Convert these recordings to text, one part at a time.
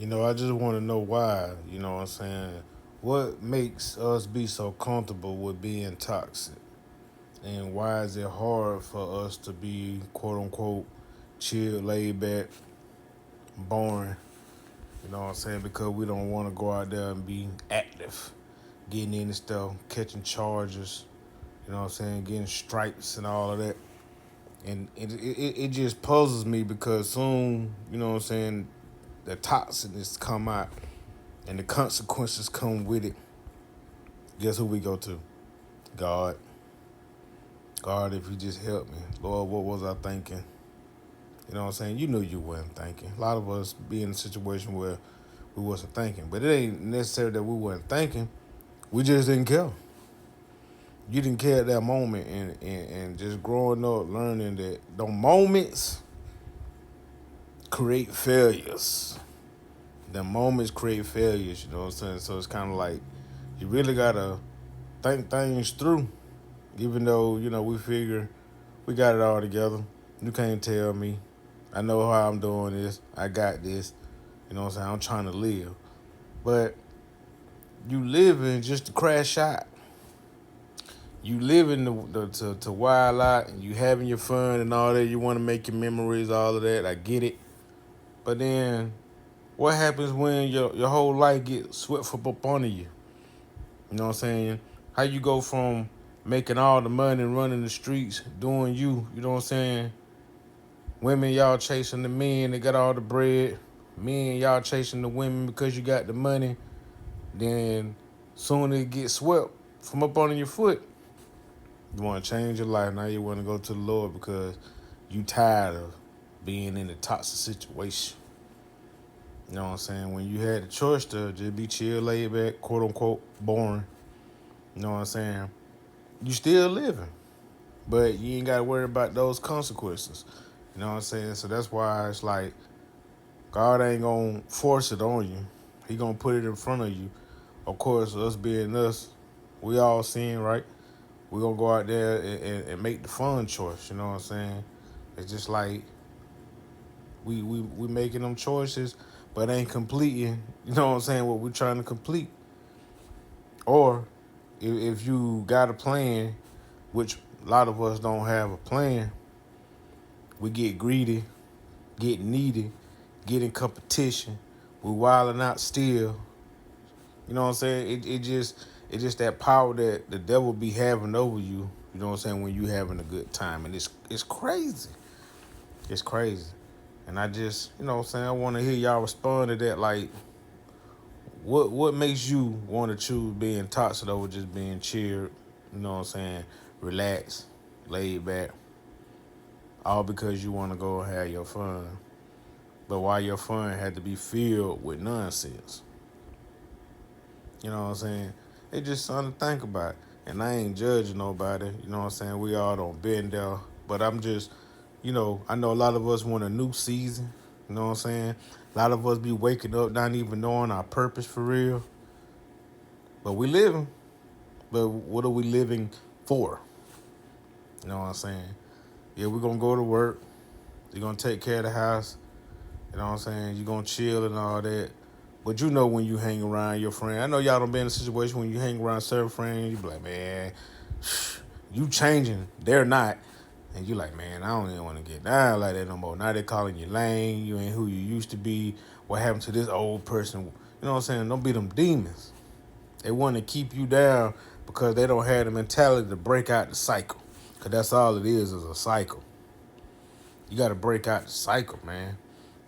I just want to know why, what I'm saying? What makes us be so comfortable with being toxic? And why is it hard for us to be, quote unquote, chill, laid back, boring? You know what I'm saying? Because we don't want to go out there and be active, getting into stuff, catching charges, you know what I'm saying, getting stripes and all of that. And it just puzzles me because soon, you know what I'm saying, the toxicness come out and the consequences come with it. Guess who we go to? God. God, if you just help me. Lord, what was I thinking? You know what I'm saying? You knew you weren't thinking. A lot of us be in a situation where we wasn't thinking. But it ain't necessary that we weren't thinking. We just didn't care. You didn't care at that moment and just growing up learning that the moments create failures. The moments create failures, you know what I'm saying? So it's kind of like you really gotta think things through. Even though, we figure we got it all together. You can't tell me. I know how I'm doing this. I got this. You know what I'm saying? I'm trying to live. But you living just to crash out. You living to wild out and you having your fun and all that. You want to make your memories, all of that. I get it. But then what happens when your whole life gets swept up under you? You know what I'm saying? How you go from making all the money, running the streets, doing you know what I'm saying? Women, y'all chasing the men that got all the bread. Men, y'all chasing the women because you got the money. Then soon it gets swept from up under your foot. You want to change your life. Now you want to go to the Lord because you tired of being in a toxic situation. You know what I'm saying? When you had the choice to just be chill, laid back, quote unquote, boring. You know what I'm saying? You still living. But you ain't got to worry about those consequences. You know what I'm saying? So that's why it's like God ain't going to force it on you. He going to put it in front of you. Of course, us being us, we all seeing, right? We going to go out there and make the fun choice. You know what I'm saying? It's just like we making them choices, but ain't completing, you know what I'm saying, what we trying to complete. Or if you got a plan, which a lot of us don't have a plan, we get greedy, get needy, get in competition. We wilding out still. You know what I'm saying? It just that power that the devil be having over you. You know what I'm saying? When you having a good time, and it's crazy. It's crazy. And I just, you know what I'm saying? I want to hear y'all respond to that. Like, what makes you want to choose being toxic over just being cheered? You know what I'm saying? Relax, laid back, all because you want to go have your fun. But why your fun had to be filled with nonsense? You know what I'm saying? It's just something to think about. And I ain't judging nobody. You know what I'm saying? We all don't been there. But I'm just, I know a lot of us want a new season. You know what I'm saying? A lot of us be waking up not even knowing our purpose for real. But we living. But what are we living for? You know what I'm saying? Yeah, we're going to go to work. You're going to take care of the house. You know what I'm saying? You're going to chill and all that. But you know when you hang around your friend. I know y'all don't be in a situation when you hang around certain friends, you be like, man, you changing. They're not. And you like, man, I don't even want to get down like that no more. Now they calling you lame. You ain't who you used to be. What happened to this old person? You know what I'm saying? Don't be them demons. They want to keep you down because they don't have the mentality to break out the cycle. Because that's all it is a cycle. You got to break out the cycle, man.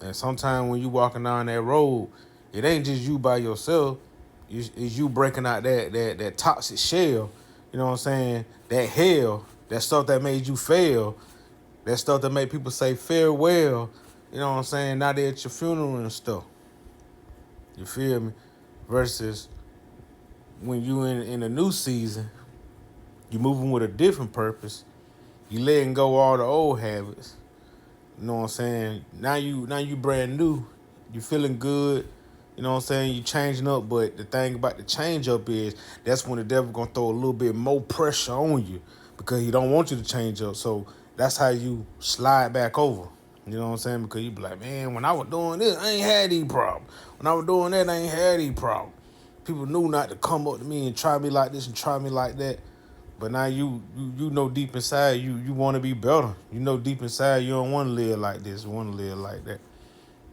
And sometimes when you walking down that road, it ain't just you by yourself. It's you breaking out that toxic shell. You know what I'm saying? That hell, that stuff that made you fail, that stuff that made people say farewell. You know what I'm saying? Now they at your funeral and stuff. You feel me? Versus when you in a new season, you moving with a different purpose. You letting go all the old habits. You know what I'm saying? Now you brand new. You feeling good. You know what I'm saying? You changing up, but the thing about the change up is that's when the devil gonna throw a little bit more pressure on you because he don't want you to change up. So that's how you slide back over. You know what I'm saying? Because you be like, man, when I was doing this, I ain't had these problems. When I was doing that, I ain't had these problems. People knew not to come up to me and try me like this and try me like that. But now you know deep inside you want to be better. You know deep inside you don't want to live like this. You want to live like that.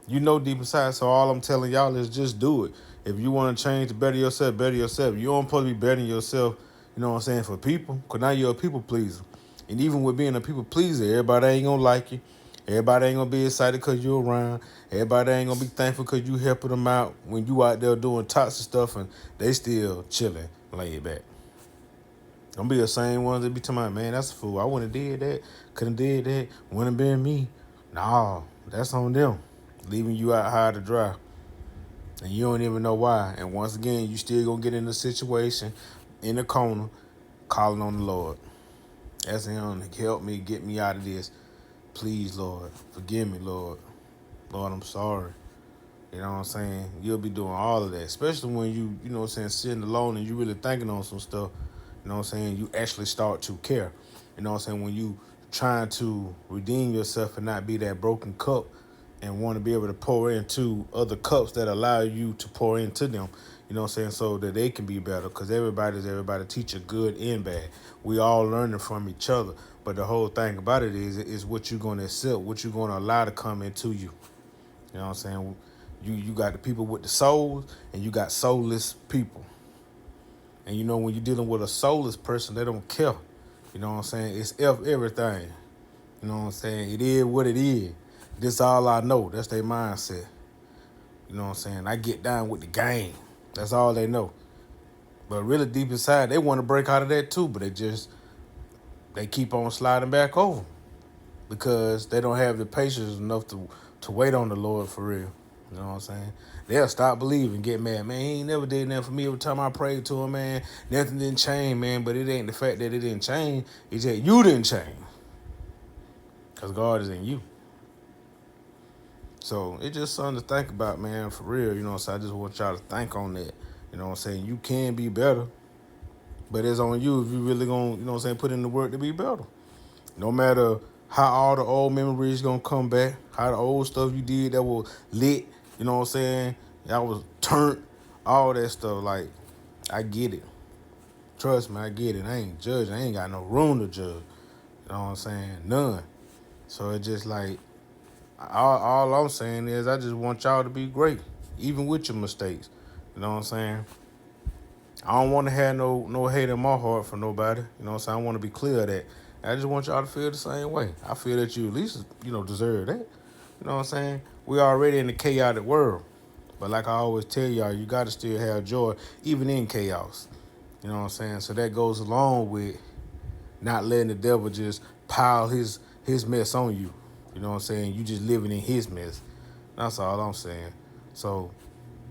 You know deep inside. So all I'm telling y'all is just do it. If you want to change to better yourself, better yourself. You don't supposed to be bettering yourself, you know what I'm saying, for people. Because now you're a people pleaser. And even with being a people pleaser, everybody ain't going to like you. Everybody ain't going to be excited because you're around. Everybody ain't going to be thankful because you helping them out when you out there doing toxic stuff and they still chilling, laid back. Don't be the same ones that be talking about, man, that's a fool. I wouldn't have did that. Couldn't did that. Wouldn't have been me. Nah, that's on them. Leaving you out high to dry. And you don't even know why. And once again, you still gonna get in the situation, in the corner, calling on the Lord. Asking him to help me, get me out of this. Please, Lord. Forgive me, Lord. Lord, I'm sorry. You know what I'm saying? You'll be doing all of that. Especially when you know what I'm saying, sitting alone and you really thinking on some stuff. You know what I'm saying? You actually start to care. You know what I'm saying? When you trying to redeem yourself and not be that broken cup and want to be able to pour into other cups that allow you to pour into them. You know what I'm saying? So that they can be better. Because everybody teacher, good and bad. We all learning from each other. But the whole thing about it is what you're going to accept, what you're going to allow to come into you. You know what I'm saying? You got the people with the souls and you got soulless people. And you know, when you're dealing with a soulless person, they don't care. You know what I'm saying? It's everything. You know what I'm saying? It is what it is. This all I know. That's their mindset. You know what I'm saying? I get down with the game. That's all they know. But really deep inside, they want to break out of that too. But they keep on sliding back over because they don't have the patience enough to wait on the Lord for real. You know what I'm saying? They'll stop believing, get mad. Man, he ain't never did nothing for me. Every time I prayed to him, man, nothing didn't change, man. But it ain't the fact that it didn't change. It's that you didn't change. Because God is in you. So it's just something to think about, man, for real. You know what I'm saying? I just want y'all to think on that. You know what I'm saying? You can be better. But it's on you if you really gonna, you know what I'm saying, put in the work to be better. No matter how all the old memories gonna come back, how the old stuff you did that was lit, you know what I'm saying? Y'all was turned, all that stuff. Like, I get it. Trust me, I get it. I ain't judging. I ain't got no room to judge. You know what I'm saying? None. So it's just like, all I'm saying is I just want y'all to be great, even with your mistakes. You know what I'm saying? I don't want to have no hate in my heart for nobody. You know what I'm saying? I want to be clear of that. I just want y'all to feel the same way. I feel that you at least, deserve that. You know what I'm saying? We already in a chaotic world. But like I always tell y'all, you got to still have joy, even in chaos. You know what I'm saying? So that goes along with not letting the devil just pile his mess on you. You know what I'm saying? You just living in his mess. That's all I'm saying. So,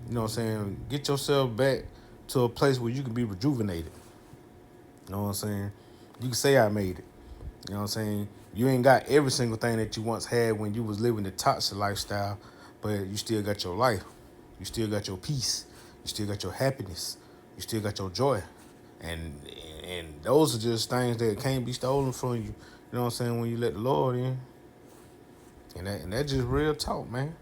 you know what I'm saying? Get yourself back to a place where you can be rejuvenated. You know what I'm saying? You can say I made it. You know what I'm saying? You ain't got every single thing that you once had when you was living the toxic lifestyle, but you still got your life. You still got your peace. You still got your happiness. You still got your joy. And those are just things that can't be stolen from you. You know what I'm saying? When you let the Lord in. And that just real talk, man.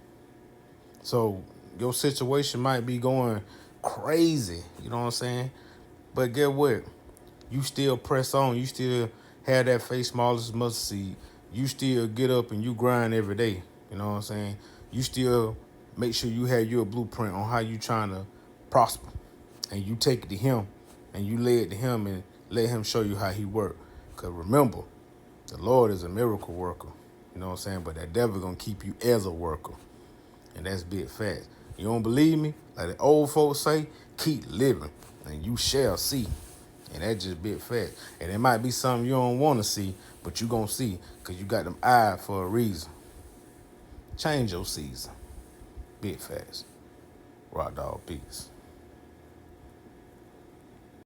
So your situation might be going crazy. You know what I'm saying? But get what? You still press on. You still have that faith small as mustard seed. You still get up and you grind every day. You know what I'm saying? You still make sure you have your blueprint on how you trying to prosper. And you take it to him and you lay it to him and let him show you how he work. Because remember, the Lord is a miracle worker. You know what I'm saying? But that devil going to keep you as a worker. And that's big facts. You don't believe me? Like the old folks say, keep living and you shall see. And that's just big fact. And it might be something you don't want to see, but you going to see because you got them eyes for a reason. Change your season. Big facts. Rock dog, peace.